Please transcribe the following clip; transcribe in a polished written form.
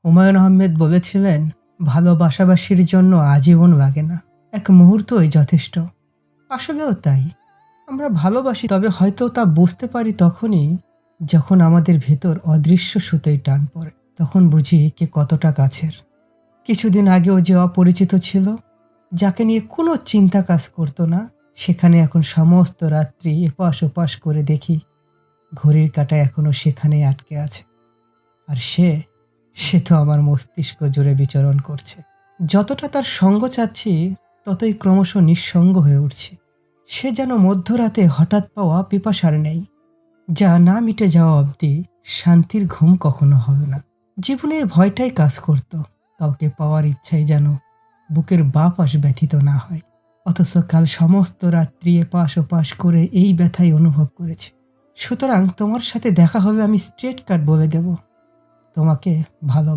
হুমায়ূন আহমেদ বলেছিলেন, ভালোবাসাবাসির জন্য আজীবন লাগে না, এক মুহূর্তই যথেষ্ট। আসলেও তাই। আমরা ভালোবাসি, তবে হয়তো তা বুঝতে পারি তখনই যখন আমাদের ভেতর অদৃশ্য সুতোয় টান পড়ে। তখন বুঝি কে কতটা কাছের। কিছুদিন আগেও যে অপরিচিত ছিল, যাকে নিয়ে কোনো চিন্তা কাজ করতো না, সেখানে এখন সমস্ত রাত্রি এপাশ ওপাশ করে দেখি ঘড়ির কাঁটা এখনো সেখানেই আটকে আছে। আর সে তো আমার মস্তিষ্ক জুড়ে বিচরণ করছে। যতটা তার সঙ্গ চাচ্ছি, ততই ক্রমশ নিঃসঙ্গ হয়ে উঠছি। সে যেন মধ্যরাতে হঠাৎ পাওয়া পিপাসার নেই, যা না মিটে যাওয়া অবধি শান্তির ঘুম কখনো হবে না। জীবনে এই ভয়টাই কাজ করত, কাউকে পাওয়ার ইচ্ছাই যেন বুকের বাঁ পাশ ব্যথিত না হয়। অথচ কাল সমস্ত রাত্রি এপাশ ওপাশ করে এই ব্যথাই অনুভব করেছি। সুতরাং তোমার সাথে দেখা হবে, আমি স্ট্রেট কাট বলে দেব, তোমাকে ভালো